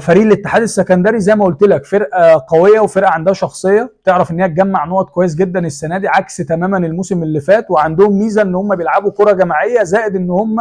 فريق الاتحاد السكندري زي ما قلت لك فرقه قويه وفرقه عندها شخصيه، تعرف ان هي تجمع نقط كويس جدا السنه دي عكس تماما الموسم اللي فات، وعندهم ميزه ان هم بيلعبوا كره جماعيه، زائد ان هم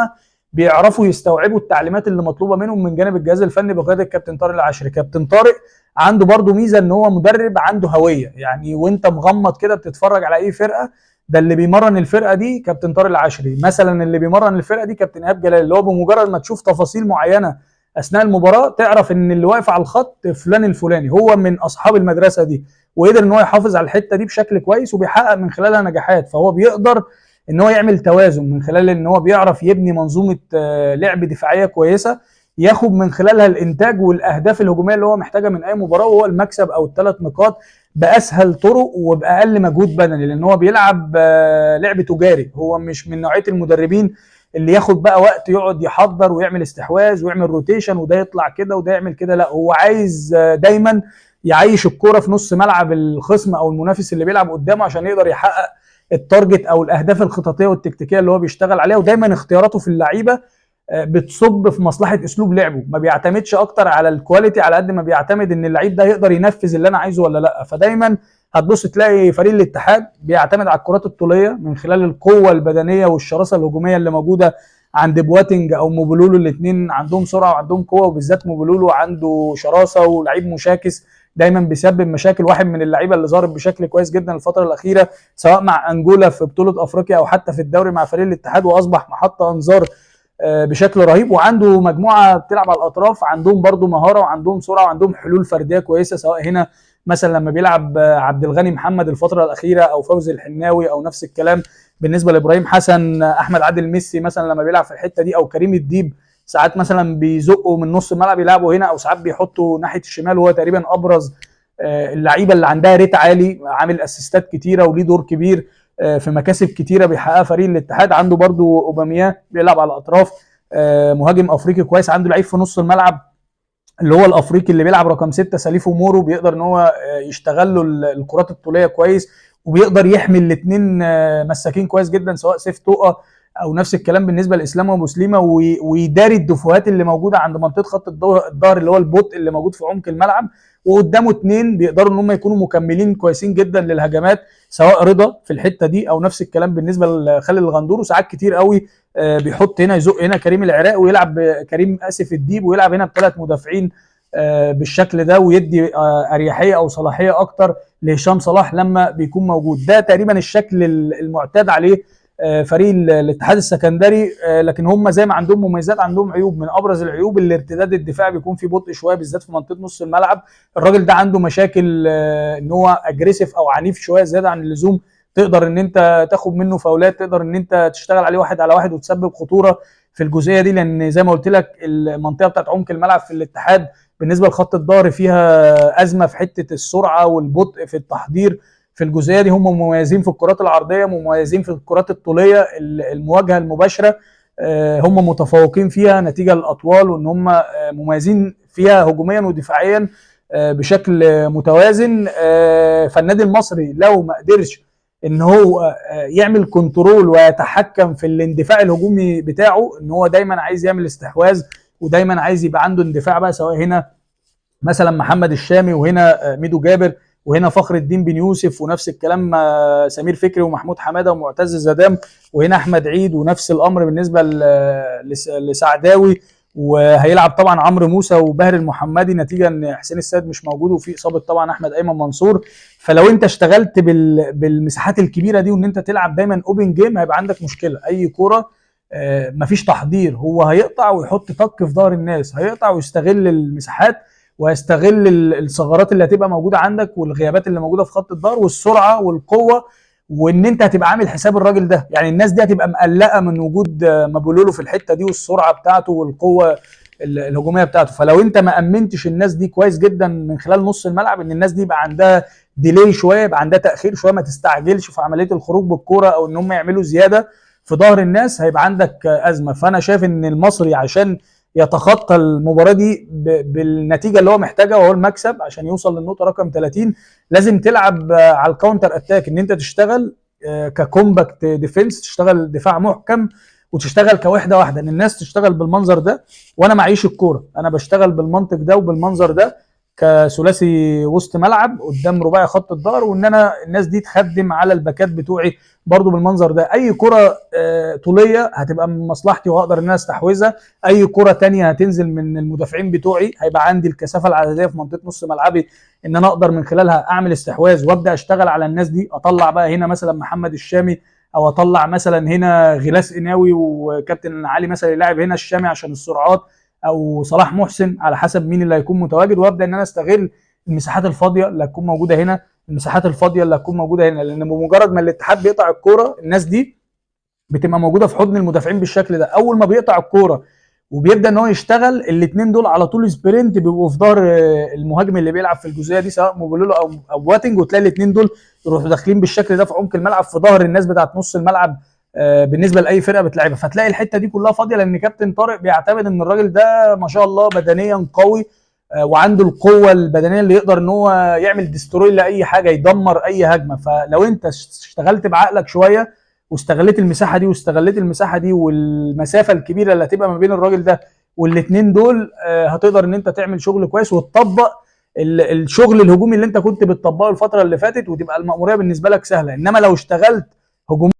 بيعرفوا يستوعبوا التعليمات اللي مطلوبه منهم من جانب الجهاز الفني بقياده الكابتن طارق العشري. كابتن طارق عنده برده ميزه ان هو مدرب عنده هويه، يعني وانت مغمض كده بتتفرج على اي فرقه، ده اللي بيمرن الفرقه دي كابتن طارق العشري مثلا، اللي بيمرن الفرقه دي كابتن ايهاب جلال، اللي هو بمجرد ما تشوف تفاصيل معينه اثناء المباراه تعرف ان اللي واقف على الخط فلان الفلاني، هو من اصحاب المدرسه دي، وقدر ان هو يحافظ على الحته دي بشكل كويس وبيحقق من خلالها نجاحات. فهو بيقدر ان هو يعمل توازن من خلال ان هو بيعرف يبني منظومه لعب دفاعيه كويسه، ياخد من خلالها الانتاج والاهداف الهجوميه اللي هو محتاجها من اي مباراه، وهو المكسب او الثلاث نقاط باسهل طرق وباقل مجهود بدني، لان هو بيلعب لعب تجاري. هو مش من نوعيه المدربين اللي ياخد بقى وقت يقعد يحضر ويعمل استحواذ ويعمل روتيشن وده يطلع كده وده يعمل كده، لا هو عايز دايما يعيش الكرة في نص ملعب الخصم او المنافس اللي بيلعب قدامه عشان يقدر يحقق التارجت او الاهداف الخططيه والتكتيكيه اللي هو بيشتغل عليها. ودايما اختياراته في اللعيبه بتصب في مصلحه اسلوب لعبه، ما بيعتمدش اكتر على الكواليتي على قد ما بيعتمد ان اللعيب ده يقدر ينفذ اللي انا عايزه ولا لا. فدايما هتبص تلاقي فريق الاتحاد بيعتمد على الكرات الطوليه من خلال القوه البدنيه والشراسه الهجوميه اللي موجوده عند بواتنج او موبولولو، الاثنين عندهم سرعه وعندهم قوه، وبالذات موبولولو عنده شراسه ولعيب مشاكس دايما بيسبب مشاكل. واحد من اللعيبه اللي ظهرت بشكل كويس جدا الفتره الاخيره سواء مع انجولا في بطوله افريقيا او حتى في الدوري مع فريق الاتحاد، واصبح محط انظار بشكل رهيب. وعنده مجموعه بتلعب على الاطراف عندهم برضو مهاره وعندهم سرعه وعندهم حلول فرديه كويسه، سواء هنا مثلا لما بيلعب عبد الغني محمد الفتره الاخيره او فوزي الحناوي، او نفس الكلام بالنسبه لابراهيم حسن، احمد عادل ميسي مثلا لما بيلعب في الحته دي، او كريم الديب ساعات مثلا بيزقوا من نص الملعب يلعبوا هنا، او ساعات بيحطوا ناحيه الشمال، وهو تقريبا ابرز اللعيبه اللي عندها ريت عالي، عامل اسيستات كتيره وليه دور كبير في مكاسب كتيره بيحققها فريق الاتحاد. عنده برضو اوباميان بيلعب على الاطراف، مهاجم افريقي كويس. عنده لعيب في نص الملعب اللي هو الافريقي اللي بيلعب رقم 6 سليفو مورو، بيقدر ان هو يشتغل له الكرات الطوليه كويس، وبيقدر يحمي الاثنين مساكين كويس جدا سواء سيف توقه او نفس الكلام بالنسبه لاسلام ابو سليمه، ويداري الدفوهات اللي موجوده عند منطقه خط الظهر اللي هو البطء اللي موجود في عمق الملعب. وقدامه اثنين بيقدروا ان هم يكونوا مكملين كويسين جدا للهجمات، سواء رضا في الحته دي او نفس الكلام بالنسبه لخالد الغندور. وساعات كتير قوي بيحط هنا يزق هنا كريم العراق ويلعب كريم اسف الديب ويلعب هنا بثلاث مدافعين بالشكل ده، ويدي اريحيه او صلاحيه اكتر لهشام صلاح لما بيكون موجود. ده تقريبا الشكل المعتاد عليه فريق الاتحاد السكندري. لكن هم زي ما عندهم مميزات عندهم عيوب. من ابرز العيوب الارتداد الدفاعي بيكون فيه بطء شويه بالذات في منطقه نص الملعب. الراجل ده عنده مشاكل ان هو اجريسيف او عنيف شويه زياده عن اللزوم، تقدر ان انت تاخد منه فاولات، تقدر ان انت تشتغل عليه واحد على واحد وتسبب خطوره في الجزئيه دي، لان زي ما قلت لك المنطقه بتاعت عمق الملعب في الاتحاد بالنسبه لخط الظهر فيها ازمه في حته السرعه والبطء في التحضير. في الجزئيه دي هم مميزين في الكرات العرضيه، مميزين في الكرات الطوليه المواجهه المباشره، هم متفوقين فيها نتيجه للاطوال، وان هم مميزين فيها هجوميا ودفاعيا بشكل متوازن. فالنادي المصري لو ما قدرش ان هو يعمل كنترول ويتحكم في الاندفاع الهجومي بتاعه، ان هو دايما عايز يعمل استحواذ ودايما عايز يبقى عنده اندفاع بقى، سواء هنا مثلا محمد الشامي وهنا ميدو جابر وهنا فخر الدين بن يوسف، ونفس الكلام سمير فكري ومحمود حماده ومعتز زدام، وهنا احمد عيد، ونفس الامر بالنسبه لسعداوي. وهيلعب طبعا عمرو موسى وباهر المحمدي نتيجه ان حسين السيد مش موجود، وفي اصابه طبعا احمد ايمن منصور. فلو انت اشتغلت بالمساحات الكبيره دي وان انت تلعب دايما اوبن جيم هيبقى عندك مشكله. اي كوره مفيش تحضير، هو هيقطع ويحط طق في ظهر الناس، هيقطع ويستغل المساحات ويستغل الثغرات اللي هتبقى موجوده عندك والغيابات اللي موجوده في خط الظهر والسرعه والقوه، وان انت هتبقى عامل حساب الراجل ده. يعني الناس دي هتبقى مقلقه من وجود مابولولو في الحته دي والسرعه بتاعته والقوه الهجوميه بتاعته. فلو انت ما امنتش الناس دي كويس جدا من خلال نص الملعب، ان الناس دي يبقى عندها ديلي شويه، يبقى عندها تاخير شويه، ما تستعجلش في عمليه الخروج بالكوره او ان هم يعملوا زياده في ظهر الناس، هيبقى عندك ازمه. فانا شايف ان المصري عشان يتخطى المباراه دي بالنتيجه اللي هو محتاجها وهو المكسب عشان يوصل للنقطه رقم 30، لازم تلعب على الكاونتر اتاك، ان انت تشتغل ككومباكت ديفنس، تشتغل دفاع محكم وتشتغل كوحده واحده، ان الناس تشتغل بالمنظر ده. وانا معيش الكوره، انا بشتغل بالمنطق ده وبالمنظر ده كثلاثي وسط ملعب قدام رباعي خط الظهر، وان انا الناس دي تخدم على الباكات بتوعي برضو بالمنظر ده. اي كره طوليه هتبقى من مصلحتي وهقدر ان انا استحوذها، اي كره تانية هتنزل من المدافعين بتوعي هيبقى عندي الكثافه العدديه في منطقه نص ملعبي ان انا اقدر من خلالها اعمل استحواذ وابدا اشتغل على الناس دي. اطلع بقى هنا مثلا محمد الشامي، او اطلع مثلا هنا غلاس قناوي وكابتن علي مثلا يلاعب هنا الشامي عشان السرعات، او صلاح محسن على حسب مين اللي هيكون متواجد، وابدا ان انا استغل المساحات الفاضيه اللي هتكون موجوده هنا، المساحات الفاضيه اللي هتكون موجوده هنا. لان بمجرد ما الاتحاد بيقطع الكوره الناس دي بتبقى موجوده في حضن المدافعين بالشكل ده. اول ما بيقطع الكوره وبيبدا ان هو يشتغل، الاثنين دول على طول سبرنت بيبقوا في ظهر المهاجم اللي بيلعب في الجزئيه دي سواء موبيلولو او بواتنج، وتلاقي الاثنين دول يروحوا داخلين بالشكل ده في عمق الملعب في ظهر الناس بتاعت نص الملعب بالنسبه لاي فرقه بتلعبها. فتلاقي الحته دي كلها فاضيه لان كابتن طارق بيعتمد ان الراجل ده ما شاء الله بدنيا قوي وعنده القوه البدنيه اللي يقدر ان هو يعمل ديستروي لاي حاجه، يدمر اي هجمه. فلو انت اشتغلت بعقلك شويه واستغليت المساحه دي والمسافه الكبيره اللي هتبقى ما بين الراجل ده والاثنين دول، هتقدر ان انت تعمل شغل كويس وتطبق الشغل الهجومي اللي انت كنت بتطبقه الفتره اللي فاتت، وتبقى المأموريه بالنسبه لك سهله. انما لو اشتغلت هجوم